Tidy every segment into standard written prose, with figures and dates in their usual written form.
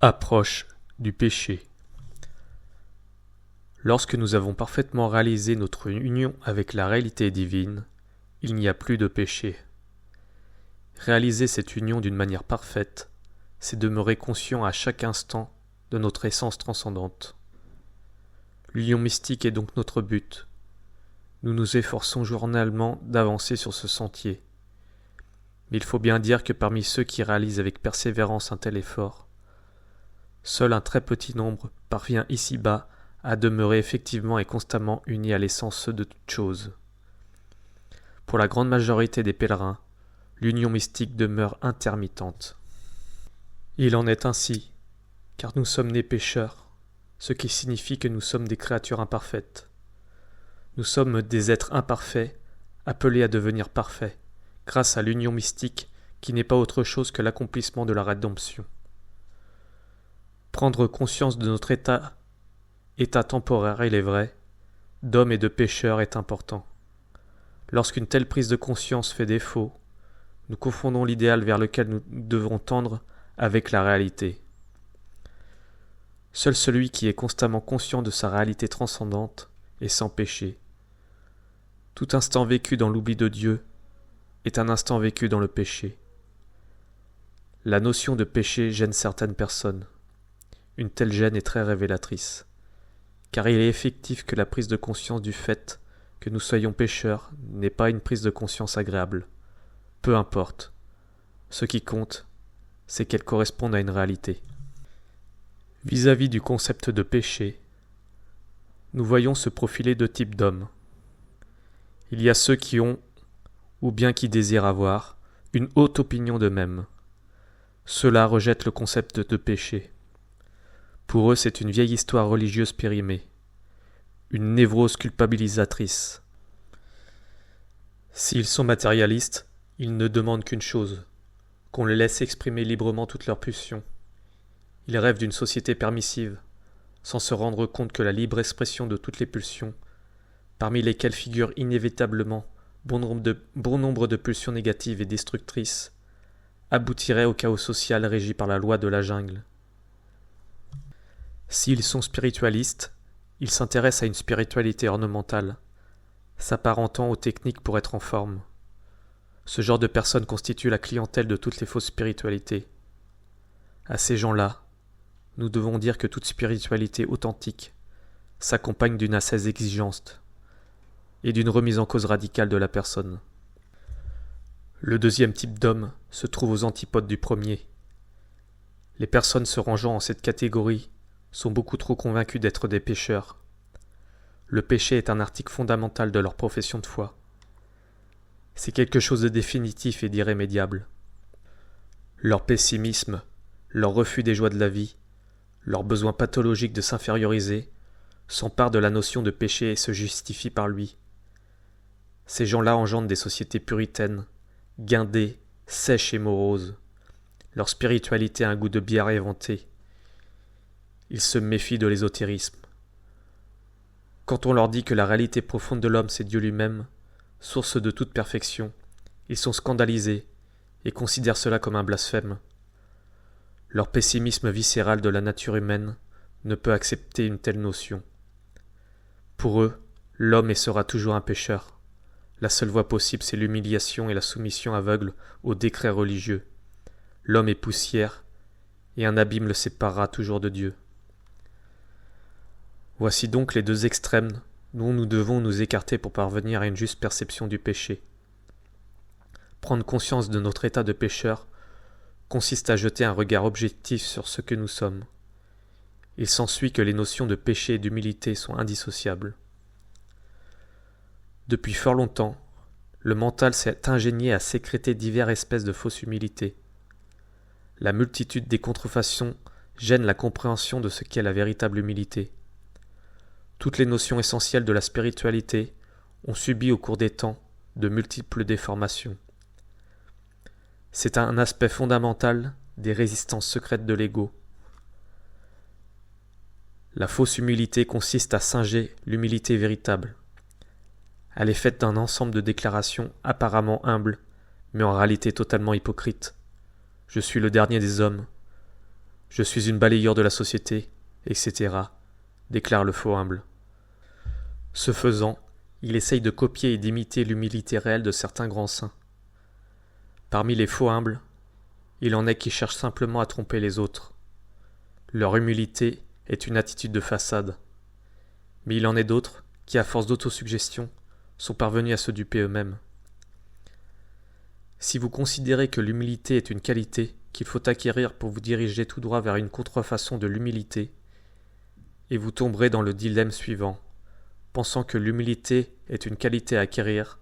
Approche du péché. Lorsque nous avons parfaitement réalisé notre union avec la réalité divine, il n'y a plus de péché. Réaliser cette union d'une manière parfaite, c'est demeurer conscient à chaque instant de notre essence transcendante. L'union mystique est donc notre but. Nous nous efforçons journellement d'avancer sur ce sentier. Mais il faut bien dire que parmi ceux qui réalisent avec persévérance un tel effort, seul un très petit nombre parvient ici-bas à demeurer effectivement et constamment uni à l'essence de toute chose. Pour la grande majorité des pèlerins, l'union mystique demeure intermittente. Il en est ainsi, car nous sommes nés pécheurs, ce qui signifie que nous sommes des créatures imparfaites. Nous sommes des êtres imparfaits, appelés à devenir parfaits, grâce à l'union mystique qui n'est pas autre chose que l'accomplissement de la rédemption. Prendre conscience de notre état temporaire, il est vrai, d'homme et de pécheur est important. Lorsqu'une telle prise de conscience fait défaut, nous confondons l'idéal vers lequel nous devons tendre avec la réalité. Seul celui qui est constamment conscient de sa réalité transcendante est sans péché. Tout instant vécu dans l'oubli de Dieu est un instant vécu dans le péché. La notion de péché gêne certaines personnes. Une telle gêne est très révélatrice, car il est effectif que la prise de conscience du fait que nous soyons pécheurs n'est pas une prise de conscience agréable. Peu importe. Ce qui compte, c'est qu'elle corresponde à une réalité. Vis-à-vis du concept de péché, nous voyons se profiler deux types d'hommes. Il y a ceux qui ont, ou bien qui désirent avoir, une haute opinion d'eux-mêmes. Ceux-là rejettent le concept de péché. Pour eux, c'est une vieille histoire religieuse périmée, une névrose culpabilisatrice. S'ils sont matérialistes, ils ne demandent qu'une chose, qu'on les laisse exprimer librement toutes leurs pulsions. Ils rêvent d'une société permissive, sans se rendre compte que la libre expression de toutes les pulsions, parmi lesquelles figurent inévitablement bon nombre de pulsions négatives et destructrices, aboutirait au chaos social régi par la loi de la jungle. S'ils sont spiritualistes, ils s'intéressent à une spiritualité ornementale, s'apparentant aux techniques pour être en forme. Ce genre de personnes constitue la clientèle de toutes les fausses spiritualités. À ces gens-là, nous devons dire que toute spiritualité authentique s'accompagne d'une ascèse exigeante et d'une remise en cause radicale de la personne. Le deuxième type d'homme se trouve aux antipodes du premier. Les personnes se rangeant en cette catégorie sont beaucoup trop convaincus d'être des pécheurs. Le péché est un article fondamental de leur profession de foi. C'est quelque chose de définitif et d'irrémédiable. Leur pessimisme, leur refus des joies de la vie, leur besoin pathologique de s'inférioriser, s'emparent de la notion de péché et se justifient par lui. Ces gens-là engendrent des sociétés puritaines, guindées, sèches et moroses. Leur spiritualité a un goût de bière éventée. Ils se méfient de l'ésotérisme. Quand on leur dit que la réalité profonde de l'homme c'est Dieu lui-même, source de toute perfection, ils sont scandalisés et considèrent cela comme un blasphème. Leur pessimisme viscéral de la nature humaine ne peut accepter une telle notion. Pour eux, l'homme sera toujours un pécheur. La seule voie possible, c'est l'humiliation et la soumission aveugle aux décrets religieux. L'homme est poussière, et un abîme le séparera toujours de Dieu. Voici donc les deux extrêmes dont nous devons nous écarter pour parvenir à une juste perception du péché. Prendre conscience de notre état de pécheur consiste à jeter un regard objectif sur ce que nous sommes. Il s'ensuit que les notions de péché et d'humilité sont indissociables. Depuis fort longtemps, le mental s'est ingénié à sécréter diverses espèces de fausses humilités. La multitude des contrefaçons gêne la compréhension de ce qu'est la véritable humilité. Toutes les notions essentielles de la spiritualité ont subi au cours des temps de multiples déformations. C'est un aspect fondamental des résistances secrètes de l'ego. La fausse humilité consiste à singer l'humilité véritable. Elle est faite d'un ensemble de déclarations apparemment humbles, mais en réalité totalement hypocrites. Je suis le dernier des hommes. Je suis une balayeur de la société, etc., déclare le faux humble. Ce faisant, il essaye de copier et d'imiter l'humilité réelle de certains grands saints. Parmi les faux humbles, il en est qui cherchent simplement à tromper les autres. Leur humilité est une attitude de façade. Mais il en est d'autres qui, à force d'autosuggestion, sont parvenus à se duper eux-mêmes. Si vous considérez que l'humilité est une qualité qu'il faut acquérir pour vous diriger tout droit vers une contrefaçon de l'humilité, et vous tomberez dans le dilemme suivant, pensant que l'humilité est une qualité à acquérir,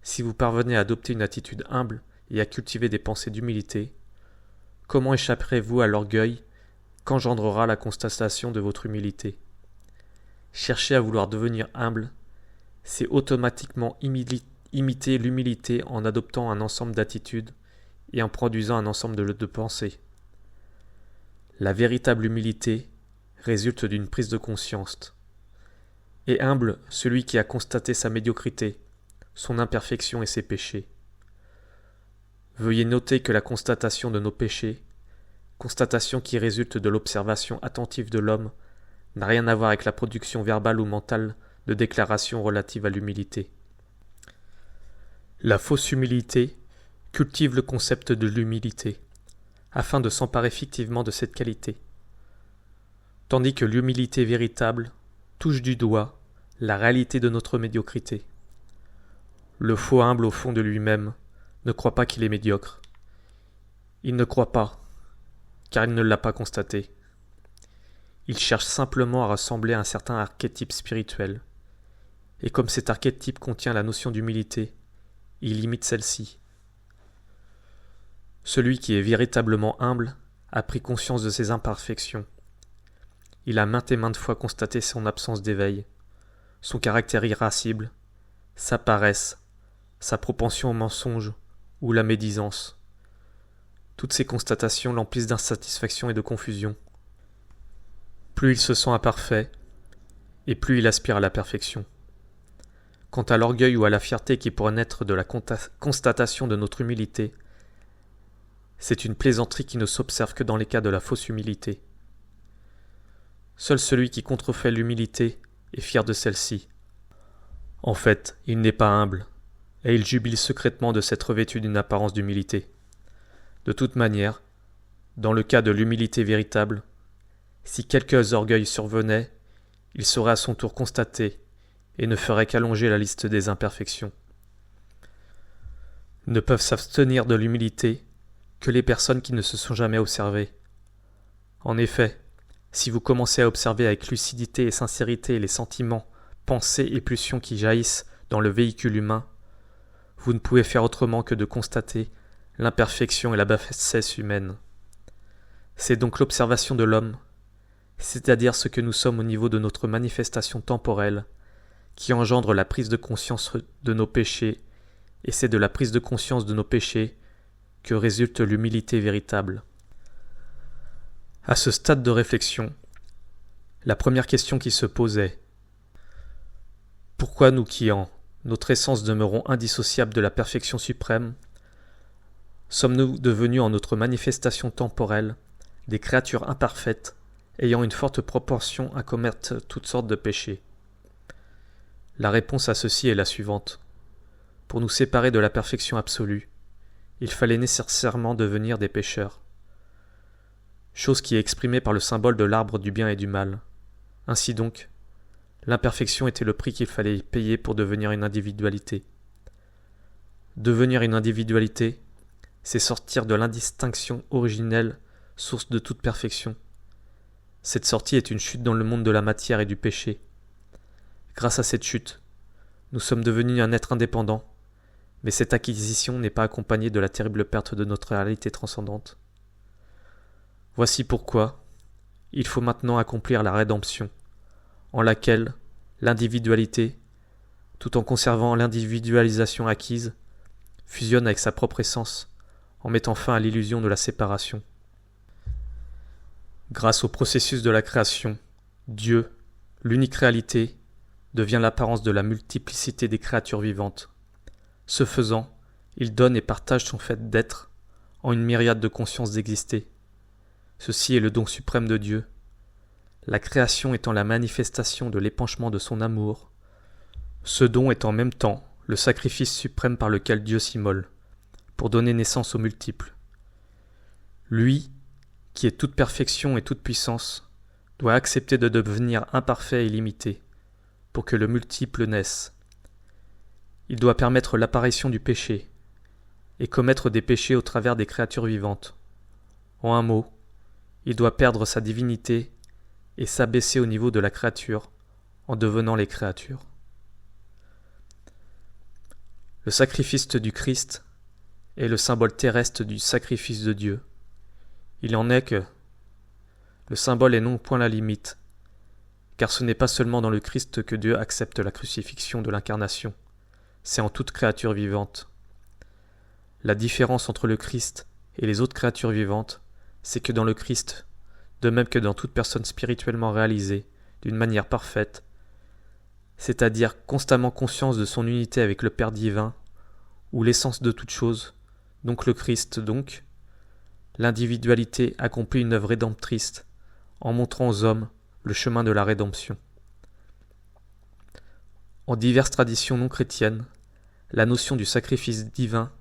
si vous parvenez à adopter une attitude humble et à cultiver des pensées d'humilité, comment échapperez-vous à l'orgueil qu'engendrera la constatation de votre humilité? Chercher à vouloir devenir humble, c'est automatiquement imiter l'humilité en adoptant un ensemble d'attitudes et en produisant un ensemble de pensées. La véritable humilité résulte d'une prise de conscience. Et humble celui qui a constaté sa médiocrité, son imperfection et ses péchés. Veuillez noter que la constatation de nos péchés, constatation qui résulte de l'observation attentive de l'homme, n'a rien à voir avec la production verbale ou mentale de déclarations relatives à l'humilité. La fausse humilité cultive le concept de l'humilité, afin de s'emparer fictivement de cette qualité, tandis que l'humilité véritable touche du doigt la réalité de notre médiocrité. Le faux humble au fond de lui-même ne croit pas qu'il est médiocre. Il ne croit pas, car il ne l'a pas constaté. Il cherche simplement à ressembler à un certain archétype spirituel. Et comme cet archétype contient la notion d'humilité, il imite celle-ci. Celui qui est véritablement humble a pris conscience de ses imperfections. Il a maintes et maintes fois constaté son absence d'éveil, son caractère irascible, sa paresse, sa propension au mensonge ou la médisance. Toutes ces constatations l'emplissent d'insatisfaction et de confusion. Plus il se sent imparfait, et plus il aspire à la perfection. Quant à l'orgueil ou à la fierté qui pourrait naître de la constatation de notre humilité, c'est une plaisanterie qui ne s'observe que dans les cas de la fausse humilité. Seul celui qui contrefait l'humilité est fier de celle-ci. En fait, il n'est pas humble, et il jubile secrètement de s'être revêtu d'une apparence d'humilité. De toute manière, dans le cas de l'humilité véritable, si quelques orgueils survenaient, il serait à son tour constaté et ne ferait qu'allonger la liste des imperfections. Ne peuvent s'abstenir de l'humilité que les personnes qui ne se sont jamais observées. En effet, si vous commencez à observer avec lucidité et sincérité les sentiments, pensées et pulsions qui jaillissent dans le véhicule humain, vous ne pouvez faire autrement que de constater l'imperfection et la bassesse humaine. C'est donc l'observation de l'homme, c'est-à-dire ce que nous sommes au niveau de notre manifestation temporelle, qui engendre la prise de conscience de nos péchés, et c'est de la prise de conscience de nos péchés que résulte l'humilité véritable. À ce stade de réflexion, la première question qui se pose est: pourquoi nous qui, en notre essence, demeurons indissociables de la perfection suprême, sommes-nous devenus en notre manifestation temporelle des créatures imparfaites ayant une forte proportion à commettre toutes sortes de péchés? La réponse à ceci est la suivante. Pour nous séparer de la perfection absolue, il fallait nécessairement devenir des pécheurs. Chose qui est exprimée par le symbole de l'arbre du bien et du mal. Ainsi donc, l'imperfection était le prix qu'il fallait payer pour devenir une individualité. Devenir une individualité, c'est sortir de l'indistinction originelle, source de toute perfection. Cette sortie est une chute dans le monde de la matière et du péché. Grâce à cette chute, nous sommes devenus un être indépendant, mais cette acquisition n'est pas accompagnée de la terrible perte de notre réalité transcendante. Voici pourquoi il faut maintenant accomplir la rédemption, en laquelle l'individualité, tout en conservant l'individualisation acquise, fusionne avec sa propre essence, en mettant fin à l'illusion de la séparation. Grâce au processus de la création, Dieu, l'unique réalité, devient l'apparence de la multiplicité des créatures vivantes. Ce faisant, il donne et partage son fait d'être en une myriade de consciences d'exister. Ceci est le don suprême de Dieu, la création étant la manifestation de l'épanchement de son amour. Ce don est en même temps le sacrifice suprême par lequel Dieu s'immole, pour donner naissance aux multiples. Lui, qui est toute perfection et toute puissance, doit accepter de devenir imparfait et limité, pour que le multiple naisse. Il doit permettre l'apparition du péché, et commettre des péchés au travers des créatures vivantes. En un mot, il doit perdre sa divinité et s'abaisser au niveau de la créature, en devenant les créatures. Le sacrifice du Christ est le symbole terrestre du sacrifice de Dieu. Il en est que le symbole est non point la limite, car ce n'est pas seulement dans le Christ que Dieu accepte la crucifixion de l'incarnation, c'est en toute créature vivante. La différence entre le Christ et les autres créatures vivantes, c'est que dans le Christ, de même que dans toute personne spirituellement réalisée, d'une manière parfaite, c'est-à-dire constamment conscience de son unité avec le Père divin, ou l'essence de toute chose, donc le Christ donc, l'individualité accomplit une œuvre rédemptrice en montrant aux hommes le chemin de la rédemption. En diverses traditions non chrétiennes, la notion du sacrifice divin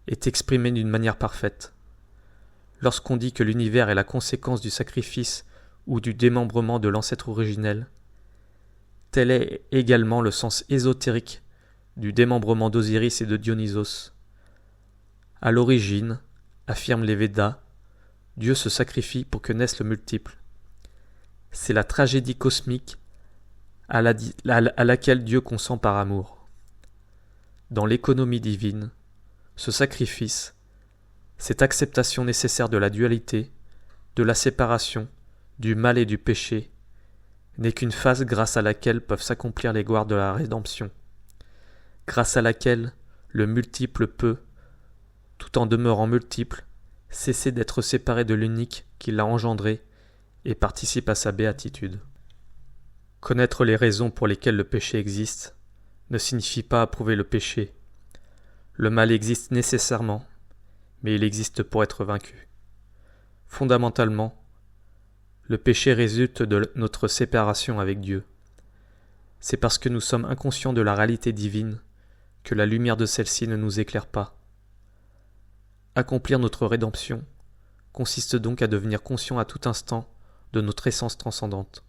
est exprimée d'une manière parfaite. Lorsqu'on dit que l'univers est la conséquence du sacrifice ou du démembrement de l'ancêtre originel, tel est également le sens ésotérique du démembrement d'Osiris et de Dionysos. À l'origine, affirment les Védas, Dieu se sacrifie pour que naisse le multiple. C'est la tragédie cosmique à laquelle Dieu consent par amour. Dans l'économie divine, ce sacrifice, cette acceptation nécessaire de la dualité, de la séparation, du mal et du péché, n'est qu'une phase grâce à laquelle peuvent s'accomplir les gloires de la rédemption, grâce à laquelle le multiple peut, tout en demeurant multiple, cesser d'être séparé de l'unique qui l'a engendré et participe à sa béatitude. Connaître les raisons pour lesquelles le péché existe ne signifie pas approuver le péché. Le mal existe nécessairement, mais il existe pour être vaincu. Fondamentalement, le péché résulte de notre séparation avec Dieu. C'est parce que nous sommes inconscients de la réalité divine que la lumière de celle-ci ne nous éclaire pas. Accomplir notre rédemption consiste donc à devenir conscient à tout instant de notre essence transcendante.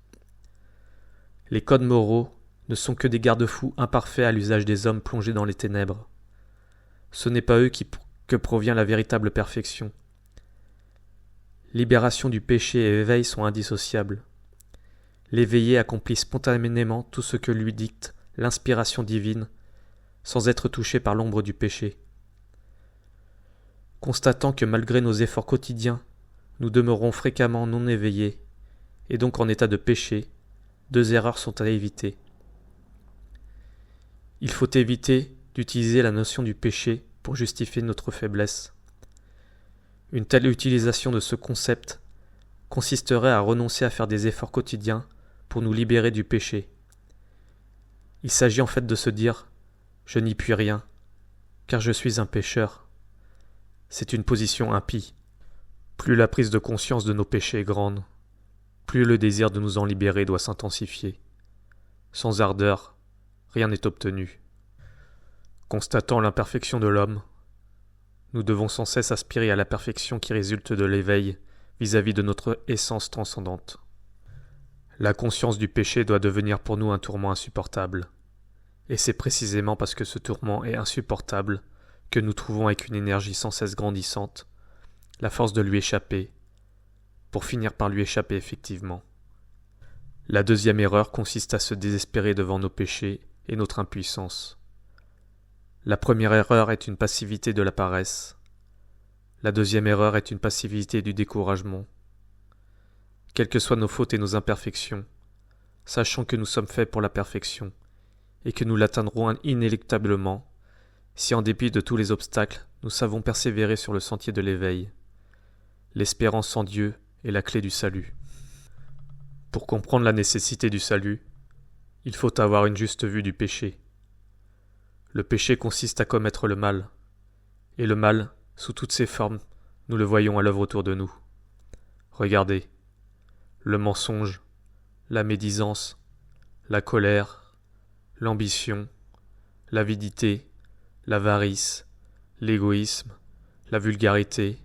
Les codes moraux ne sont que des garde-fous imparfaits à l'usage des hommes plongés dans les ténèbres. Ce n'est pas eux que provient la véritable perfection. Libération du péché et éveil sont indissociables. L'éveillé accomplit spontanément tout ce que lui dicte l'inspiration divine, sans être touché par l'ombre du péché. Constatant que malgré nos efforts quotidiens, nous demeurons fréquemment non éveillés, et donc en état de péché, deux erreurs sont à éviter. Il faut éviter d'utiliser la notion du péché pour justifier notre faiblesse. Une telle utilisation de ce concept consisterait à renoncer à faire des efforts quotidiens pour nous libérer du péché. Il s'agit en fait de se dire « Je n'y puis rien, car je suis un pécheur ». C'est une position impie. Plus la prise de conscience de nos péchés est grande, plus le désir de nous en libérer doit s'intensifier. Sans ardeur, rien n'est obtenu. Constatant l'imperfection de l'homme, nous devons sans cesse aspirer à la perfection qui résulte de l'éveil vis-à-vis de notre essence transcendante. La conscience du péché doit devenir pour nous un tourment insupportable. Et c'est précisément parce que ce tourment est insupportable que nous trouvons avec une énergie sans cesse grandissante la force de lui échapper, pour finir par lui échapper effectivement. La deuxième erreur consiste à se désespérer devant nos péchés et notre impuissance. La première erreur est une passivité de la paresse. La deuxième erreur est une passivité du découragement. Quelles que soient nos fautes et nos imperfections, sachons que nous sommes faits pour la perfection et que nous l'atteindrons inéluctablement si en dépit de tous les obstacles, nous savons persévérer sur le sentier de l'éveil. L'espérance en Dieu est la clé du salut. Pour comprendre la nécessité du salut, il faut avoir une juste vue du péché. Le péché consiste à commettre le mal, et le mal, sous toutes ses formes, nous le voyons à l'œuvre autour de nous. Regardez, le mensonge, la médisance, la colère, l'ambition, l'avidité, l'avarice, l'égoïsme, la vulgarité,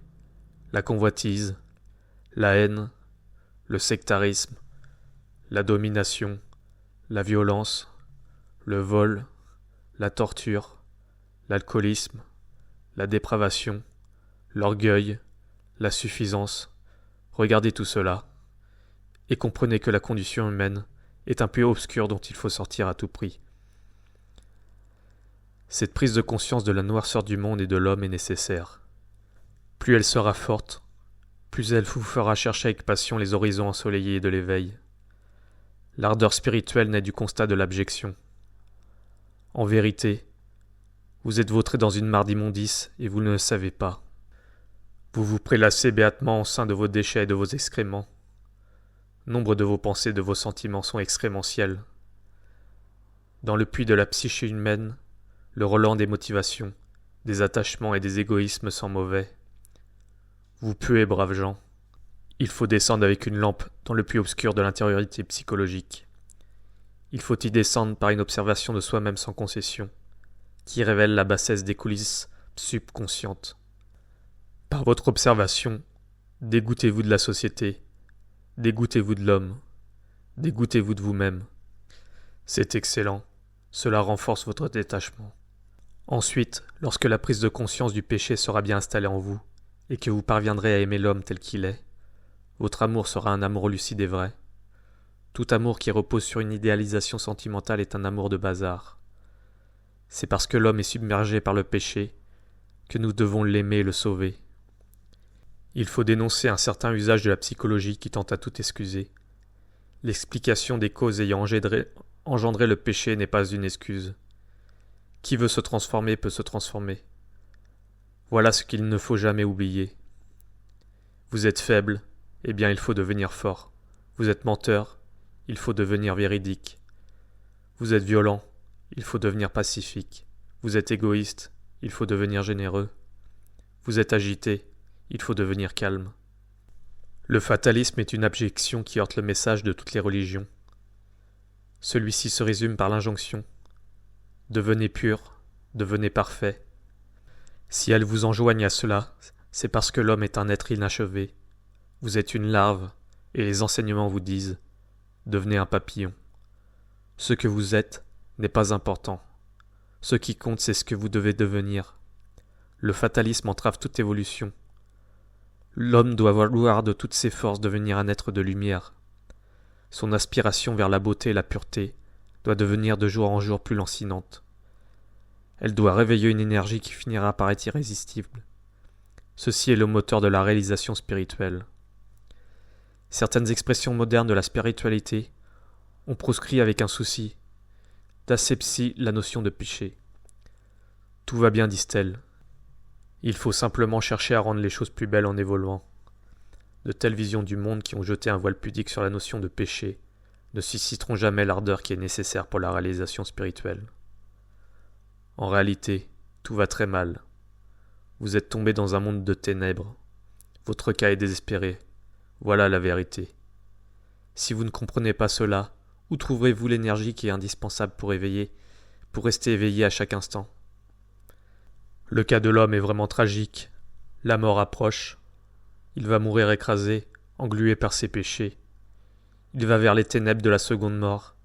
la convoitise, la haine, le sectarisme, la domination, la violence, le vol, la torture, l'alcoolisme, la dépravation, l'orgueil, la suffisance. Regardez tout cela, et comprenez que la condition humaine est un peu obscur dont il faut sortir à tout prix. Cette prise de conscience de la noirceur du monde et de l'homme est nécessaire. Plus elle sera forte, plus elle vous fera chercher avec passion les horizons ensoleillés de l'éveil. L'ardeur spirituelle naît du constat de l'abjection. En vérité, vous êtes vautré dans une mare d'immondices et vous ne le savez pas. Vous vous prélassez béatement au sein de vos déchets et de vos excréments. Nombre de vos pensées et de vos sentiments sont excrémentiels. Dans le puits de la psyché humaine, le relent des motivations, des attachements et des égoïsmes sent mauvais. Vous puez, braves gens. Il faut descendre avec une lampe dans le puits obscur de l'intériorité psychologique. Il faut y descendre par une observation de soi-même sans concession, qui révèle la bassesse des coulisses subconscientes. Par votre observation, dégoûtez-vous de la société, dégoûtez-vous de l'homme, dégoûtez-vous de vous-même. C'est excellent, cela renforce votre détachement. Ensuite, lorsque la prise de conscience du péché sera bien installée en vous, et que vous parviendrez à aimer l'homme tel qu'il est, votre amour sera un amour lucide et vrai. Tout amour qui repose sur une idéalisation sentimentale est un amour de bazar. C'est parce que l'homme est submergé par le péché que nous devons l'aimer et le sauver. Il faut dénoncer un certain usage de la psychologie qui tente à tout excuser. L'explication des causes ayant engendré le péché n'est pas une excuse. Qui veut se transformer peut se transformer. Voilà ce qu'il ne faut jamais oublier. Vous êtes faible, eh bien il faut devenir fort. Vous êtes menteur, il faut devenir véridique. Vous êtes violent, il faut devenir pacifique. Vous êtes égoïste, il faut devenir généreux. Vous êtes agité, il faut devenir calme. Le fatalisme est une abjection qui heurte le message de toutes les religions. Celui-ci se résume par l'injonction. Devenez pur, devenez parfait. Si elles vous enjoignent à cela, c'est parce que l'homme est un être inachevé. Vous êtes une larve, et les enseignements vous disent « Devenez un papillon ». Ce que vous êtes n'est pas important. Ce qui compte, c'est ce que vous devez devenir. Le fatalisme entrave toute évolution. L'homme doit vouloir de toutes ses forces devenir un être de lumière. Son aspiration vers la beauté et la pureté doit devenir de jour en jour plus lancinante. Elle doit réveiller une énergie qui finira par être irrésistible. Ceci est le moteur de la réalisation spirituelle. Certaines expressions modernes de la spiritualité ont proscrit avec un souci d'asepsie la notion de péché. Tout va bien, disent-elles. Il faut simplement chercher à rendre les choses plus belles en évoluant. De telles visions du monde qui ont jeté un voile pudique sur la notion de péché ne susciteront jamais l'ardeur qui est nécessaire pour la réalisation spirituelle. En réalité, tout va très mal. Vous êtes tombé dans un monde de ténèbres. Votre cas est désespéré. Voilà la vérité. Si vous ne comprenez pas cela, où trouverez-vous l'énergie qui est indispensable pour rester éveillé à chaque instant ? Le cas de l'homme est vraiment tragique. La mort approche. Il va mourir écrasé, englué par ses péchés. Il va vers les ténèbres de la seconde mort.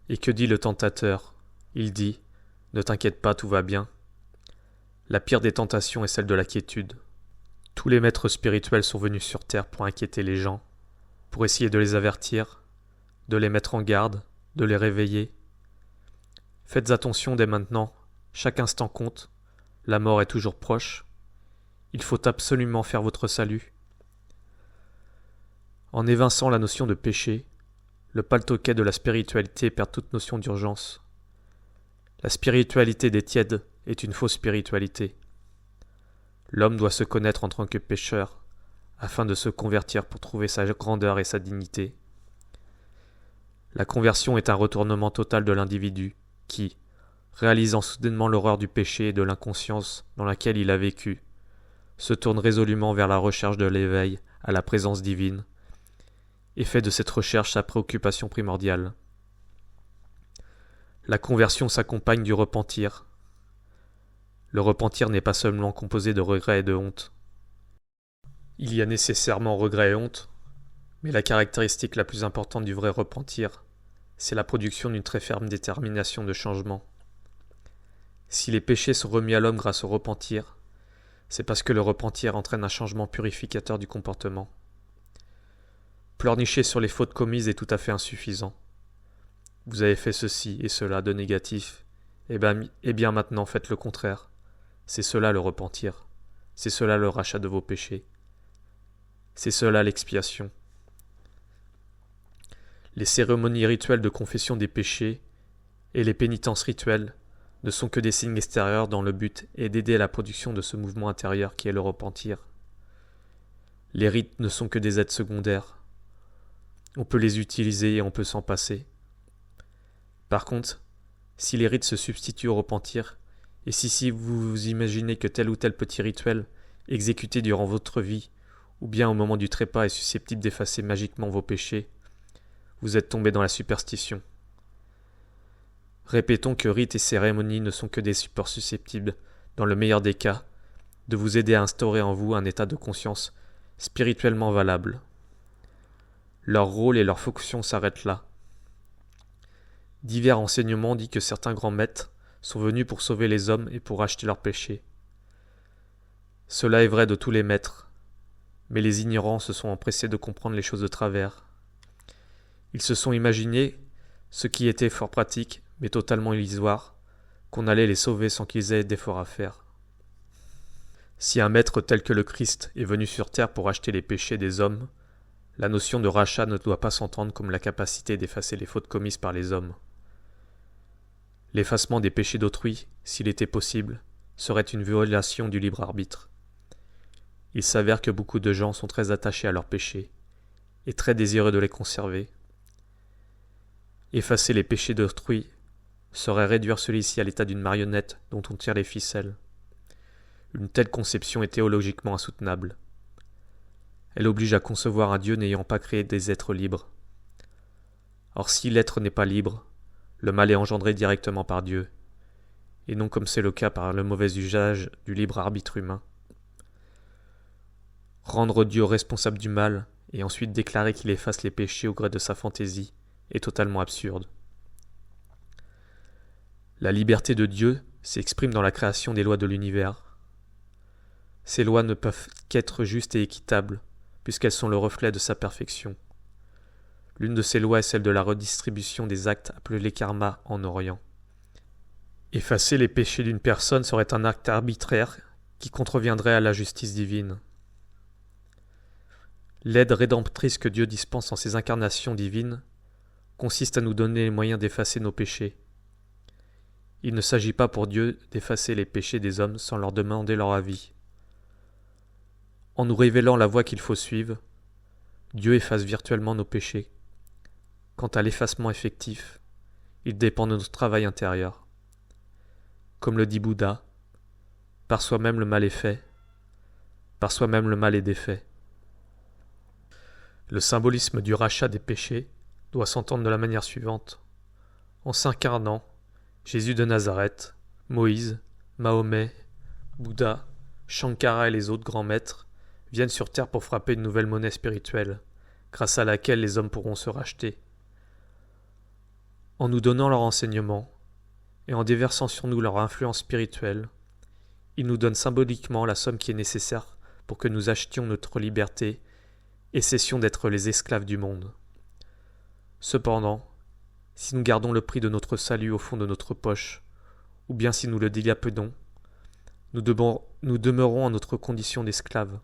Et que dit le tentateur ? Il dit « Ne t'inquiète pas, tout va bien ». La pire des tentations est celle de la quiétude. Tous les maîtres spirituels sont venus sur terre pour inquiéter les gens, pour essayer de les avertir, de les mettre en garde, de les réveiller. Faites attention dès maintenant, chaque instant compte, la mort est toujours proche. Il faut absolument faire votre salut. En évinçant la notion de péché, le paltoquet de la spiritualité perd toute notion d'urgence. La spiritualité des tièdes est une fausse spiritualité. L'homme doit se connaître en tant que pécheur, afin de se convertir pour trouver sa grandeur et sa dignité. La conversion est un retournement total de l'individu qui, réalisant soudainement l'horreur du péché et de l'inconscience dans laquelle il a vécu, se tourne résolument vers la recherche de l'éveil à la présence divine et fait de cette recherche sa préoccupation primordiale. La conversion s'accompagne du repentir. Le repentir n'est pas seulement composé de regrets et de honte. Il y a nécessairement regrets et honte, mais la caractéristique la plus importante du vrai repentir, c'est la production d'une très ferme détermination de changement. Si les péchés sont remis à l'homme grâce au repentir, c'est parce que le repentir entraîne un changement purificateur du comportement. Pleurnicher sur les fautes commises est tout à fait insuffisant. Vous avez fait ceci et cela de négatif, et bien maintenant faites le contraire. C'est cela le repentir. C'est cela le rachat de vos péchés. C'est cela l'expiation. Les cérémonies rituelles de confession des péchés et les pénitences rituelles ne sont que des signes extérieurs dont le but est d'aider à la production de ce mouvement intérieur qui est le repentir. Les rites ne sont que des aides secondaires. On peut les utiliser et on peut s'en passer. Par contre, si les rites se substituent au repentir, et si vous vous imaginez que tel ou tel petit rituel, exécuté durant votre vie, ou bien au moment du trépas est susceptible d'effacer magiquement vos péchés, vous êtes tombé dans la superstition. Répétons que rites et cérémonies ne sont que des supports susceptibles, dans le meilleur des cas, de vous aider à instaurer en vous un état de conscience spirituellement valable. Leur rôle et leur fonction s'arrêtent là. Divers enseignements disent que certains grands maîtres sont venus pour sauver les hommes et pour racheter leurs péchés. Cela est vrai de tous les maîtres, mais les ignorants se sont empressés de comprendre les choses de travers. Ils se sont imaginés, ce qui était fort pratique, mais totalement illusoire, qu'on allait les sauver sans qu'ils aient d'efforts à faire. Si un maître tel que le Christ est venu sur terre pour racheter les péchés des hommes, la notion de rachat ne doit pas s'entendre comme la capacité d'effacer les fautes commises par les hommes. L'effacement des péchés d'autrui, s'il était possible, serait une violation du libre arbitre. Il s'avère que beaucoup de gens sont très attachés à leurs péchés et très désireux de les conserver. Effacer les péchés d'autrui serait réduire celui-ci à l'état d'une marionnette dont on tire les ficelles. Une telle conception est théologiquement insoutenable. Elle oblige à concevoir un Dieu n'ayant pas créé des êtres libres. Or si l'être n'est pas libre, le mal est engendré directement par Dieu, et non comme c'est le cas par le mauvais usage du libre arbitre humain. Rendre Dieu responsable du mal, et ensuite déclarer qu'il efface les péchés au gré de sa fantaisie, est totalement absurde. La liberté de Dieu s'exprime dans la création des lois de l'univers. Ces lois ne peuvent qu'être justes et équitables, puisqu'elles sont le reflet de sa perfection. L'une de ces lois est celle de la redistribution des actes appelés karma en Orient. Effacer les péchés d'une personne serait un acte arbitraire qui contreviendrait à la justice divine. L'aide rédemptrice que Dieu dispense en ses incarnations divines consiste à nous donner les moyens d'effacer nos péchés. Il ne s'agit pas pour Dieu d'effacer les péchés des hommes sans leur demander leur avis. En nous révélant la voie qu'il faut suivre, Dieu efface virtuellement nos péchés. Quant à l'effacement effectif, il dépend de notre travail intérieur. Comme le dit Bouddha, par soi-même le mal est fait, par soi-même le mal est défait. Le symbolisme du rachat des péchés doit s'entendre de la manière suivante. En s'incarnant, Jésus de Nazareth, Moïse, Mahomet, Bouddha, Shankara et les autres grands maîtres viennent sur terre pour frapper une nouvelle monnaie spirituelle, grâce à laquelle les hommes pourront se racheter. En nous donnant leur enseignement, et en déversant sur nous leur influence spirituelle, ils nous donnent symboliquement la somme qui est nécessaire pour que nous achetions notre liberté et cessions d'être les esclaves du monde. Cependant, si nous gardons le prix de notre salut au fond de notre poche, ou bien si nous le dilapidons, nous demeurons en notre condition d'esclaves.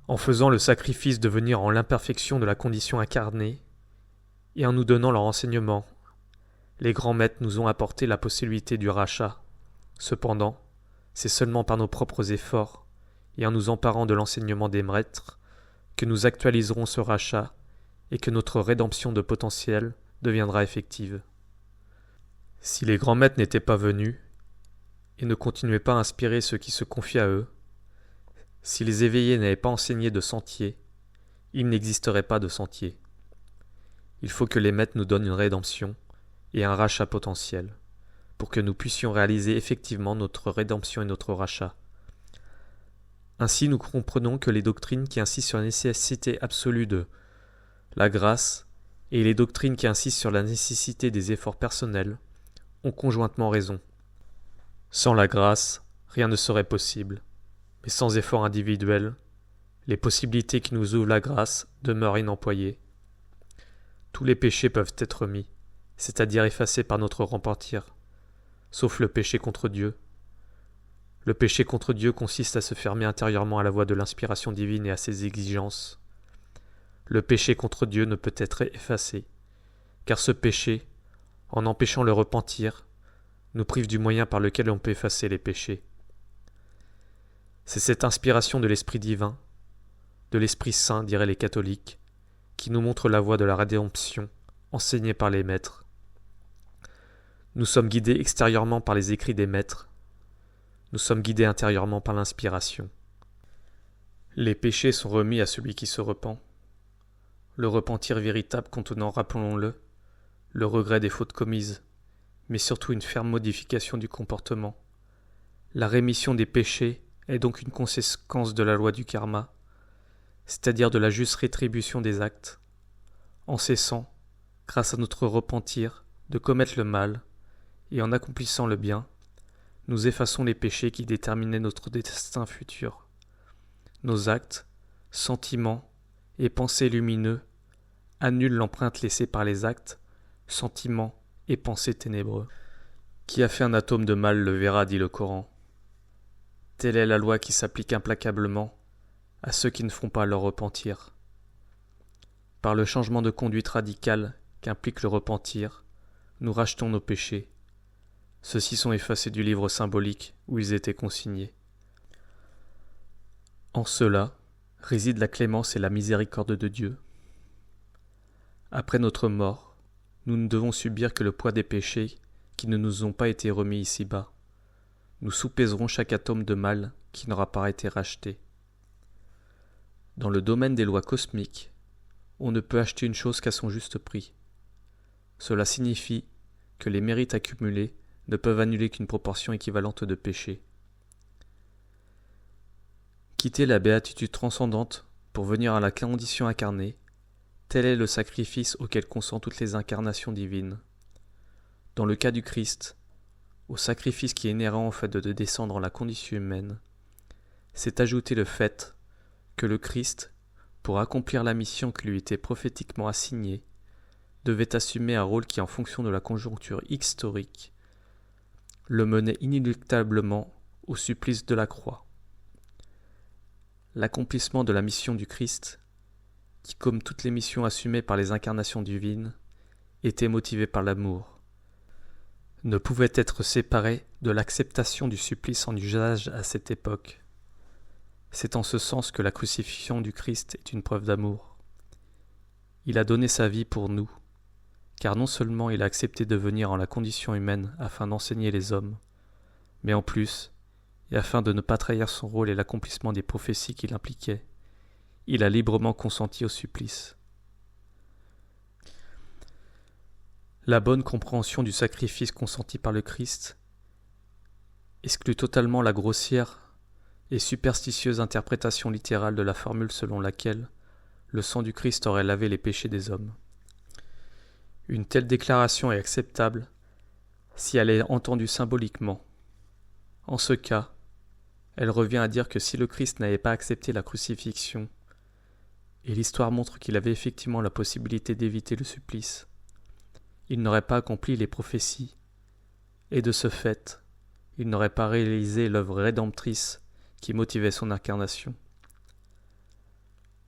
En faisant le sacrifice de venir en l'imperfection de la condition incarnée, et en nous donnant leur enseignement, les grands maîtres nous ont apporté la possibilité du rachat. Cependant, c'est seulement par nos propres efforts, et en nous emparant de l'enseignement des maîtres, que nous actualiserons ce rachat et que notre rédemption de potentiel deviendra effective. Si les grands maîtres n'étaient pas venus, et ne continuaient pas à inspirer ceux qui se confient à eux, Si les éveillés n'avaient pas enseigné de sentier, il n'existerait pas de sentier. Il faut que les maîtres nous donnent une rédemption et un rachat potentiel, pour que nous puissions réaliser effectivement notre rédemption et notre rachat. Ainsi, nous comprenons que les doctrines qui insistent sur la nécessité absolue de la grâce et les doctrines qui insistent sur la nécessité des efforts personnels ont conjointement raison. Sans la grâce, rien ne serait possible, mais sans effort individuel, les possibilités qui nous ouvre la grâce demeurent inemployées. Tous les péchés peuvent être remis, c'est-à-dire effacés par notre repentir, sauf le péché contre Dieu. Le péché contre Dieu consiste à se fermer intérieurement à la voie de l'inspiration divine et à ses exigences. Le péché contre Dieu ne peut être effacé, car ce péché, en empêchant le repentir, nous prive du moyen par lequel on peut effacer les péchés. C'est cette inspiration de l'Esprit divin, de l'Esprit Saint, diraient les catholiques, qui nous montre la voie de la rédemption enseignée par les maîtres. Nous sommes guidés extérieurement par les écrits des maîtres, nous sommes guidés intérieurement par l'inspiration. Les péchés sont remis à celui qui se repent. Le repentir véritable contenant, rappelons-le, le regret des fautes commises, mais surtout une ferme modification du comportement. La rémission des péchés est donc une conséquence de la loi du karma, c'est-à-dire de la juste rétribution des actes. En cessant, grâce à notre repentir, de commettre le mal, et en accomplissant le bien, nous effaçons les péchés qui déterminaient notre destin futur. Nos actes, sentiments et pensées lumineux annulent l'empreinte laissée par les actes, sentiments et pensées ténébreux. Qui a fait un atome de mal le verra, dit le Coran. Telle est la loi qui s'applique implacablement à ceux qui ne font pas leur repentir. Par le changement de conduite radical qu'implique le repentir, nous rachetons nos péchés. Ceux-ci sont effacés du livre symbolique où ils étaient consignés. En cela réside la clémence et la miséricorde de Dieu. Après notre mort, nous ne devons subir que le poids des péchés qui ne nous ont pas été remis ici-bas. Nous soupèserons chaque atome de mal qui n'aura pas été racheté. Dans le domaine des lois cosmiques, on ne peut acheter une chose qu'à son juste prix. Cela signifie que les mérites accumulés ne peuvent annuler qu'une proportion équivalente de péchés. Quitter la béatitude transcendante pour venir à la condition incarnée, tel est le sacrifice auquel consent toutes les incarnations divines. Dans le cas du Christ, au sacrifice qui est inhérent au fait de descendre en la condition humaine, s'est ajouté le fait que le Christ, pour accomplir la mission qui lui était prophétiquement assignée, devait assumer un rôle qui, en fonction de la conjoncture historique, le menait inéluctablement au supplice de la croix. L'accomplissement de la mission du Christ, qui, comme toutes les missions assumées par les incarnations divines, était motivé par l'amour, ne pouvait être séparé de l'acceptation du supplice en usage à cette époque. C'est en ce sens que la crucifixion du Christ est une preuve d'amour. Il a donné sa vie pour nous, car non seulement il a accepté de venir en la condition humaine afin d'enseigner les hommes, mais en plus, et afin de ne pas trahir son rôle et l'accomplissement des prophéties qu'il impliquait, il a librement consenti au supplice. La bonne compréhension du sacrifice consenti par le Christ exclut totalement la grossière et superstitieuse interprétation littérale de la formule selon laquelle le sang du Christ aurait lavé les péchés des hommes. Une telle déclaration est acceptable si elle est entendue symboliquement. En ce cas, elle revient à dire que si le Christ n'avait pas accepté la crucifixion, et l'histoire montre qu'il avait effectivement la possibilité d'éviter le supplice, il n'aurait pas accompli les prophéties, et de ce fait, il n'aurait pas réalisé l'œuvre rédemptrice qui motivait son incarnation.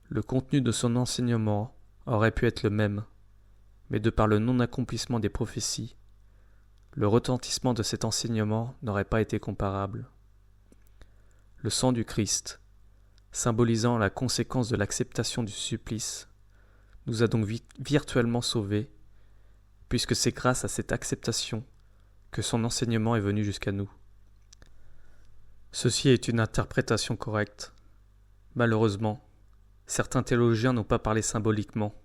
Le contenu de son enseignement aurait pu être le même, mais de par le non-accomplissement des prophéties, le retentissement de cet enseignement n'aurait pas été comparable. Le sang du Christ, symbolisant la conséquence de l'acceptation du supplice, nous a donc virtuellement sauvés, puisque c'est grâce à cette acceptation que son enseignement est venu jusqu'à nous. Ceci est une interprétation correcte, Malheureusement, certains théologiens n'ont pas parlé symboliquement.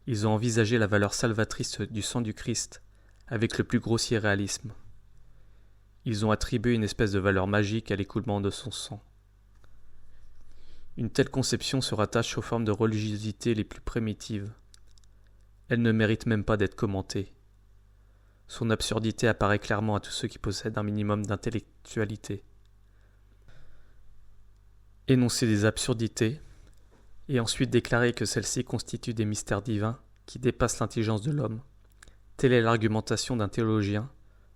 Ils ont envisagé la valeur salvatrice du sang du Christ avec le plus grossier réalisme. Ils ont attribué une espèce de valeur magique à l'écoulement de son sang. Une telle conception se rattache aux formes de religiosité les plus primitives. Elle ne mérite même pas d'être commentée. Son absurdité apparaît clairement à tous ceux qui possèdent un minimum d'intellectualité. Énoncer des absurdités, et ensuite déclarer que celles-ci constituent des mystères divins qui dépassent l'intelligence de l'homme, telle est l'argumentation d'un théologien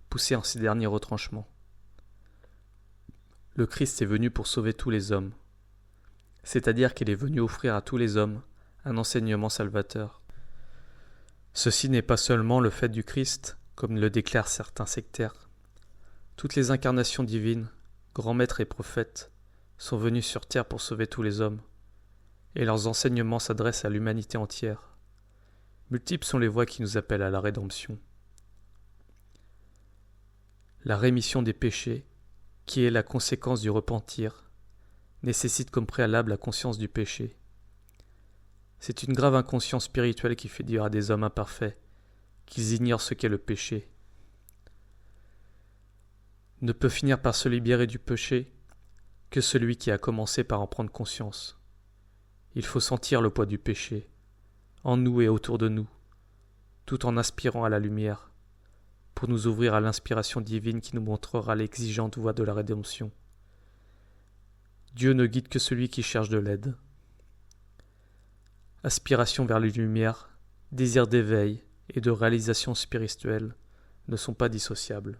poussé en ses derniers retranchements. Le Christ est venu pour sauver tous les hommes, c'est-à-dire qu'il est venu offrir à tous les hommes un enseignement salvateur. Ceci n'est pas seulement le fait du Christ, comme le déclarent certains sectaires. Toutes les incarnations divines, grands maîtres et prophètes, sont venus sur terre pour sauver tous les hommes, et leurs enseignements s'adressent à l'humanité entière. Multiples sont les voies qui nous appellent à la rédemption. La rémission des péchés, qui est la conséquence du repentir, nécessite comme préalable la conscience du péché. C'est une grave inconscience spirituelle qui fait dire à des hommes imparfaits qu'ils ignorent ce qu'est le péché. Ne peut finir par se libérer du péché que celui qui a commencé par en prendre conscience. Il faut sentir le poids du péché, en nous et autour de nous, tout en aspirant à la lumière, pour nous ouvrir à l'inspiration divine qui nous montrera l'exigeante voie de la rédemption. Dieu ne guide que celui qui cherche de l'aide. Aspiration vers les lumières, désir d'éveil et de réalisation spirituelle ne sont pas dissociables.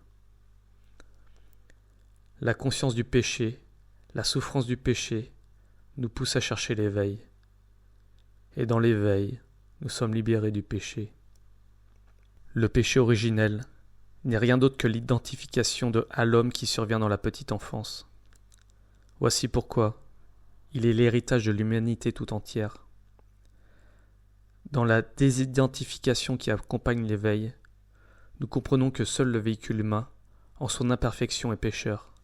La conscience du péché, la souffrance du péché, nous pousse à chercher l'éveil. Et dans l'éveil, nous sommes libérés du péché. Le péché originel n'est rien d'autre que l'identification à l'homme qui survient dans la petite enfance. Voici pourquoi il est l'héritage de l'humanité tout entière. Dans la désidentification qui accompagne l'éveil, nous comprenons que seul le véhicule humain, en son imperfection, est pécheur.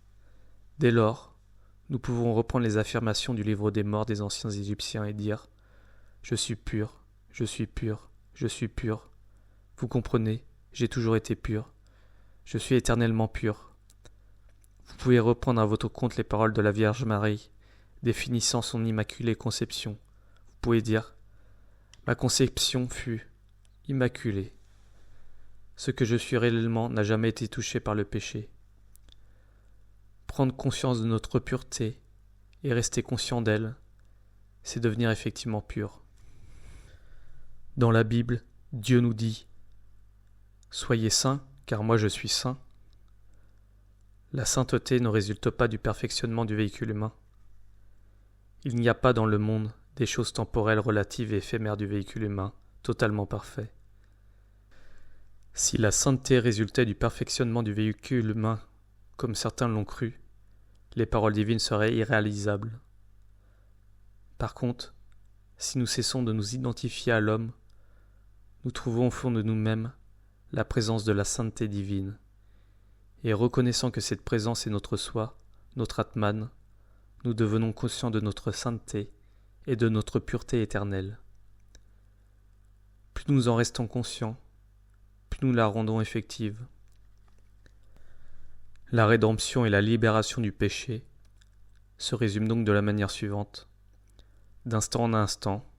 Dès lors, nous pouvons reprendre les affirmations du livre des morts des anciens Égyptiens et dire « Je suis pur, je suis pur, je suis pur. Vous comprenez, j'ai toujours été pur. Je suis éternellement pur. » Vous pouvez reprendre à votre compte les paroles de la Vierge Marie, définissant son immaculée conception. Vous pouvez dire « Ma conception fut immaculée. Ce que je suis réellement n'a jamais été touché par le péché. » Prendre conscience de notre pureté et rester conscient d'elle, c'est devenir effectivement pur. Dans la Bible, Dieu nous dit « Soyez saints, car moi je suis saint ». La sainteté ne résulte pas du perfectionnement du véhicule humain. Il n'y a pas dans le monde des choses temporelles, relatives et éphémères du véhicule humain, totalement parfait. Si la sainteté résultait du perfectionnement du véhicule humain, comme certains l'ont cru, les paroles divines seraient irréalisables. Par contre, si nous cessons de nous identifier à l'homme, nous trouvons au fond de nous-mêmes la présence de la sainteté divine, et reconnaissant que cette présence est notre soi, notre Atman, nous devenons conscients de notre sainteté et de notre pureté éternelle. Plus nous en restons conscients, plus nous la rendons effective. La rédemption et la libération du péché se résument donc de la manière suivante. D'instant en instant,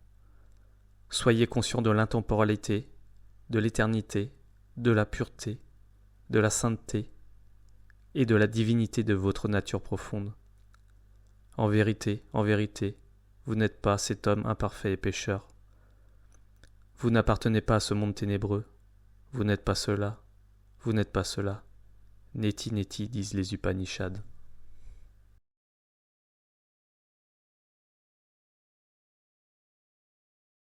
soyez conscients de l'intemporalité, de l'éternité, de la pureté, de la sainteté et de la divinité de votre nature profonde. En vérité, vous n'êtes pas cet homme imparfait et pécheur. Vous n'appartenez pas à ce monde ténébreux. Vous n'êtes pas cela. Vous n'êtes pas cela. Neti Neti disent les Upanishads.